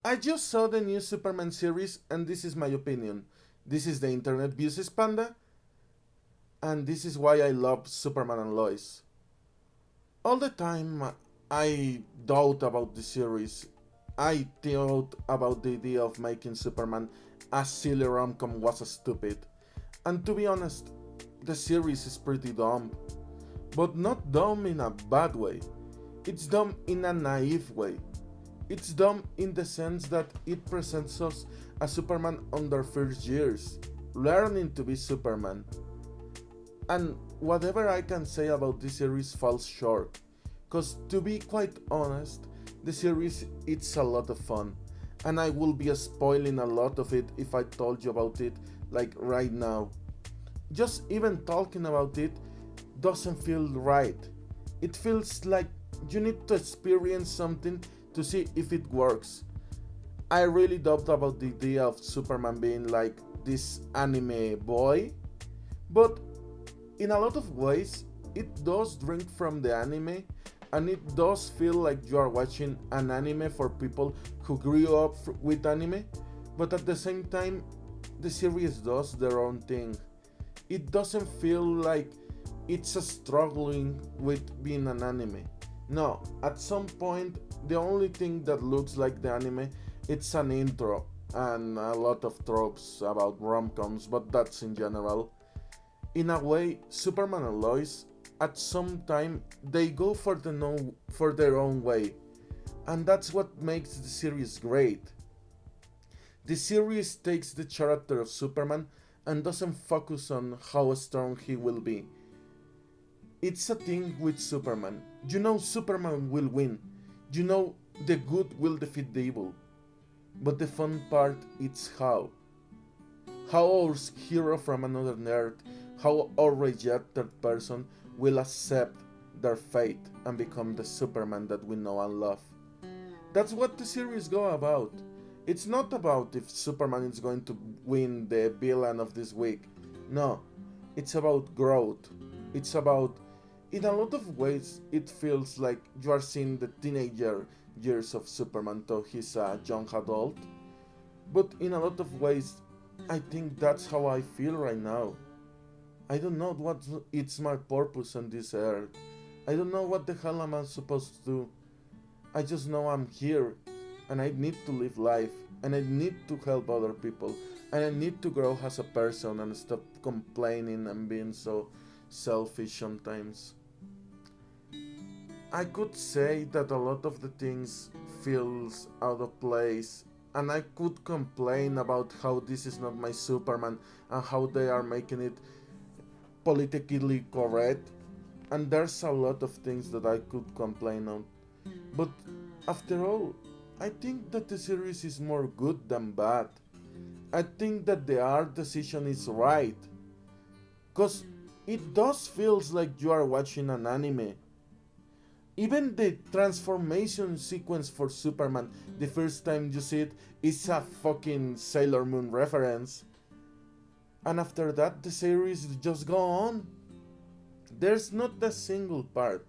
I just saw the new Superman series, and this is my opinion. This is the internet vs. Panda, and this is why I love Superman and Lois. All the time, I doubt about the series. I thought about the idea of making Superman a silly rom-com was stupid. And to be honest, the series is pretty dumb. But not dumb in a bad way. It's dumb in a naive way. It's dumb in the sense that it presents us as Superman on their first years, learning to be Superman. And whatever I can say about this series falls short. Cause to be quite honest, the series it's a lot of fun. And I will be spoiling a lot of it if I told you about it like right now. Just even talking about it doesn't feel right. It feels like you need to experience something to see if it works. I really doubt about the idea of Superman being like this anime boy, but in a lot of ways, it does drink from the anime and it does feel like you are watching an anime for people who grew up with anime, but at the same time, the series does their own thing. It doesn't feel like it's a struggling with being an anime. No, at some point, the only thing that looks like the anime it's an intro and a lot of tropes about rom-coms, but that's in general. In a way, Superman and Lois, at some time, they go for for their own way, and that's what makes the series great. The series takes the character of Superman and doesn't focus on how strong he will be. It's a thing with Superman. You know Superman will win. You know the good will defeat the evil. But the fun part is how. How our hero from another nerd, how our rejected person will accept their fate and become the Superman that we know and love. That's what the series go about. It's not about if Superman is going to win the villain of this week. No, it's about growth. It's about, in a lot of ways, it feels like you are seeing the teenager years of Superman though he's a young adult. But in a lot of ways, I think that's how I feel right now. I don't know what it's my purpose on this earth. I don't know what the hell am I supposed to do. I just know I'm here and I need to live life and I need to help other people and I need to grow as a person and stop complaining and being so selfish sometimes. I could say that a lot of the things feels out of place and I could complain about how this is not my Superman and how they are making it politically correct, and there's a lot of things that I could complain on. But after all, I think that the series is more good than bad. I think that the art decision is right, cause it does feels like you are watching an anime. Even the transformation sequence for Superman, the first time you see it, is a fucking Sailor Moon reference. And after that, the series just go on. There's not a single part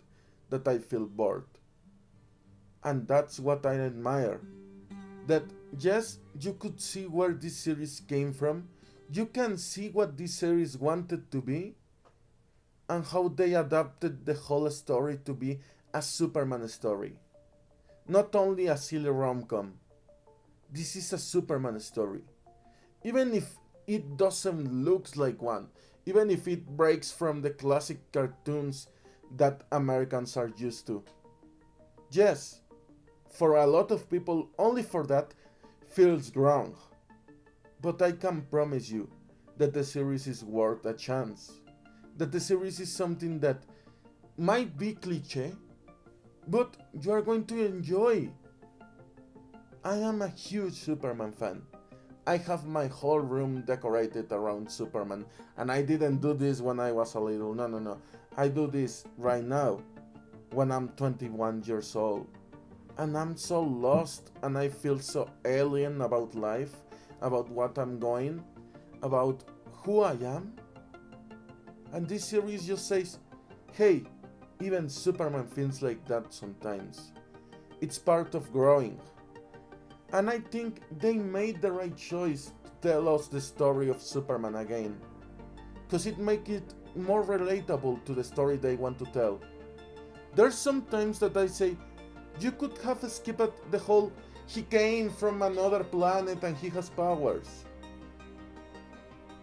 that I feel bored. And that's what I admire. That yes, you could see where this series came from. You can see what this series wanted to be and how they adapted the whole story to be a Superman story. Not only a silly rom-com. This is a Superman story. Even if it doesn't look like one, even if it breaks from the classic cartoons that Americans are used to. Yes, for a lot of people, only for that feels wrong. But I can promise you that the series is worth a chance. That the series is something that might be cliche, but you are going to enjoy. I am a huge Superman fan. I have my whole room decorated around Superman, and I didn't do this when I was a little. No, no, no. I do this right now, when I'm 21 years old. And I'm so lost, and I feel so alien about life, about what I'm going, about who I am. And this series just says, hey, even Superman feels like that sometimes. It's part of growing. And I think they made the right choice to tell us the story of Superman again, because it makes it more relatable to the story they want to tell. There's some times that I say, you could have skipped the whole he came from another planet and he has powers.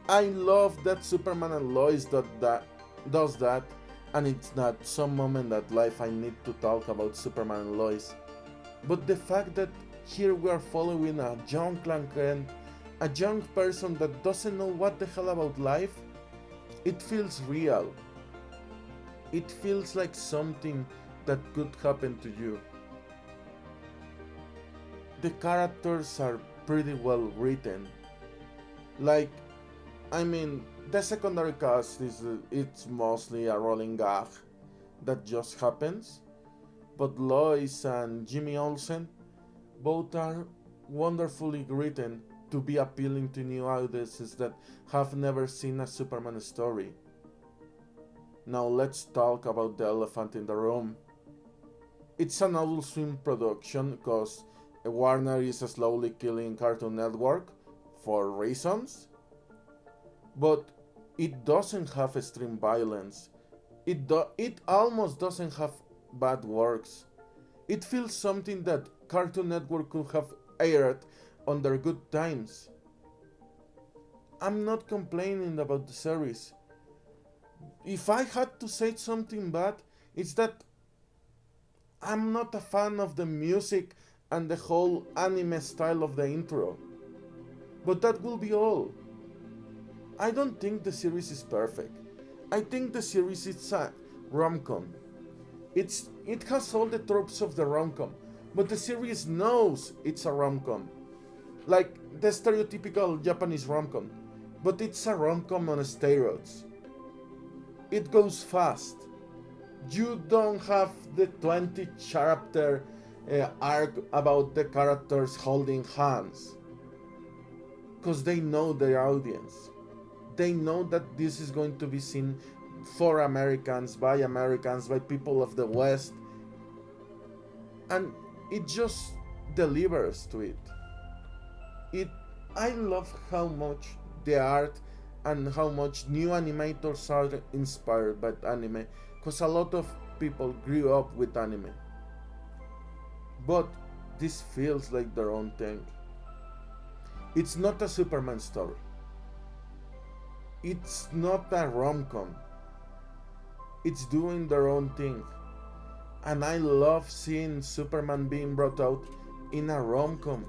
I love that Superman and Lois does that, and it's not some moment that life I need to talk about Superman and Lois. But the fact that here we are following a young Clark Kent, a young person that doesn't know what the hell about life, it feels real. It feels like something that could happen to you. The characters are pretty well written. Like, I mean, the secondary cast it's mostly a rolling gag that just happens, but Lois and Jimmy Olsen both are wonderfully written to be appealing to new audiences that have never seen a Superman story. Now let's talk about the elephant in the room. It's an Adult Swim production because Warner is slowly killing Cartoon Network for reasons, but it doesn't have extreme violence. It almost doesn't have bad works. It feels something that Cartoon Network could have aired on their good times. I'm not complaining about the series. If I had to say something bad, it's that I'm not a fan of the music and the whole anime style of the intro. But that will be all. I don't think the series is perfect. I think the series is a rom-com. It has all the tropes of the rom-com, but the series knows it's a rom-com. Like the stereotypical Japanese rom-com, but it's a rom-com on steroids. It goes fast. You don't have the 20 chapter arc about the characters holding hands, because they know their audience. They know that this is going to be seen for Americans, by people of the West, and it just delivers to it. It I love how much the art and how much new animators are inspired by anime, because a lot of people grew up with anime. But this feels like their own thing. It's not a Superman story. It's not a rom-com. It's doing their own thing. And I love seeing Superman being brought out in a rom-com,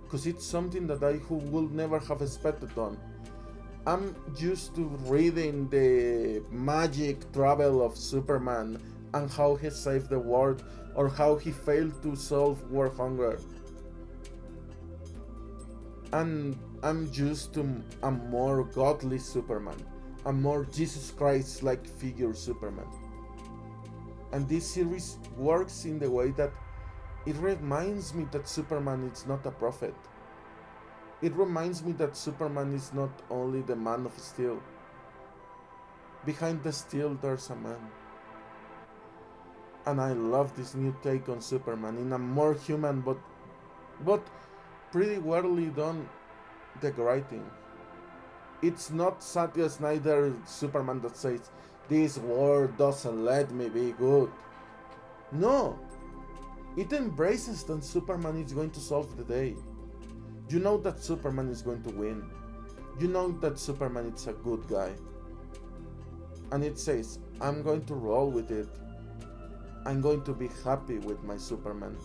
because it's something that I would never have expected on. I'm used to reading the magic travel of Superman and how he saved the world or how he failed to solve world hunger. And I'm used to a more godly Superman, a more Jesus Christ-like figure Superman. And this series works in the way that it reminds me that Superman is not a prophet. It reminds me that Superman is not only the man of steel. Behind the steel there's a man. And I love this new take on Superman in a more human but pretty weirdly done the writing. It's not Zack Snyder Superman that says, this world doesn't let me be good. No, it embraces that Superman is going to solve the day. You know that Superman is going to win. You know that Superman is a good guy. And it says, I'm going to roll with it. I'm going to be happy with my Superman.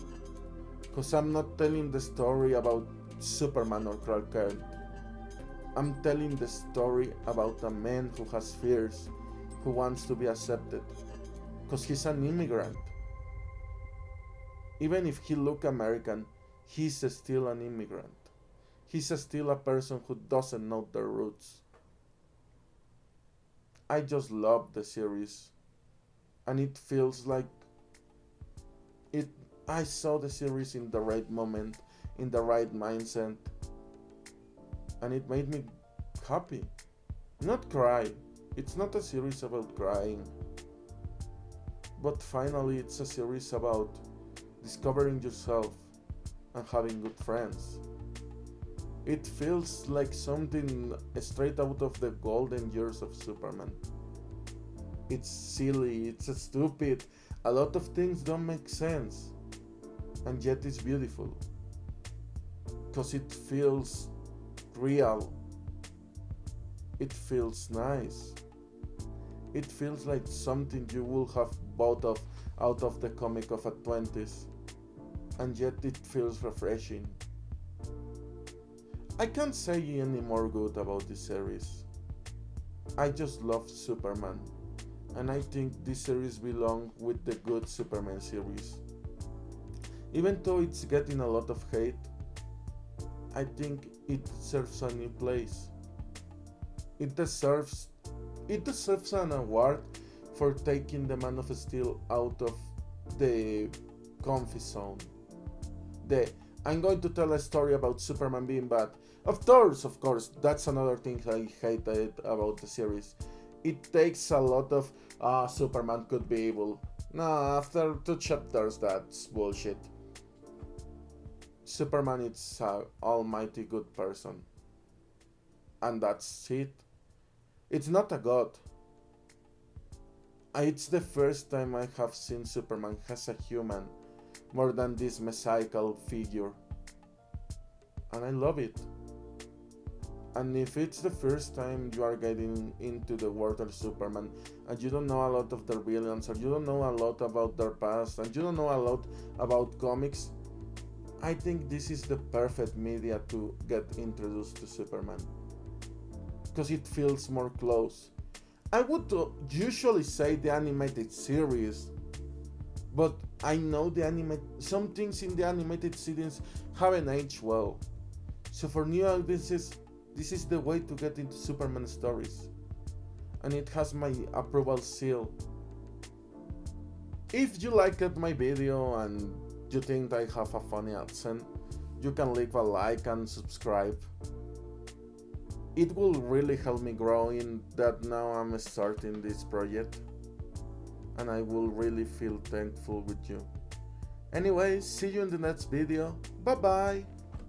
Because I'm not telling the story about Superman or Clark Kent. I'm telling the story about a man who has fears, who wants to be accepted. Because he's an immigrant. Even if he looks American, he's still an immigrant. He's still a person who doesn't know their roots. I just love the series. And it feels like I saw the series in the right moment, in the right mindset. And it made me happy. Not cry. It's not a series about crying. But finally it's a series about discovering yourself and having good friends. It feels like something straight out of the golden years of Superman. It's silly, it's stupid, a lot of things don't make sense, and yet it's beautiful. Because it feels real, it feels nice, it feels like something you would have bought out of the comic of a 20s, and yet it feels refreshing. I can't say any more good about this series. I just love Superman, and I think this series belongs with the good Superman series. Even though it's getting a lot of hate, I think it deserves a new place. It deserves it deserves an award for taking the Man of Steel out of the comfy zone. The I'm going to tell a story about Superman being bad. Of course, that's another thing I hated about the series. It takes a lot of Superman could be evil. Nah, after 2 chapters, that's bullshit. Superman is an almighty good person, and that's it. It's not a god. It's the first time I have seen Superman as a human, more than this messianical figure, and I love it. And if it's the first time you are getting into the world of Superman and you don't know a lot of their villains, or you don't know a lot about their past, and you don't know a lot about comics, I think this is the perfect media to get introduced to Superman, because it feels more close. I would usually say the animated series, but I know some things in the animated series haven't aged well. So for new audiences, this is the way to get into Superman stories, and it has my approval seal. If you liked my video and you think I have a funny accent, you can leave a like and subscribe. It will really help me grow in that now I'm starting this project, and I will really feel thankful with you. Anyway, see you in the next video. Bye bye!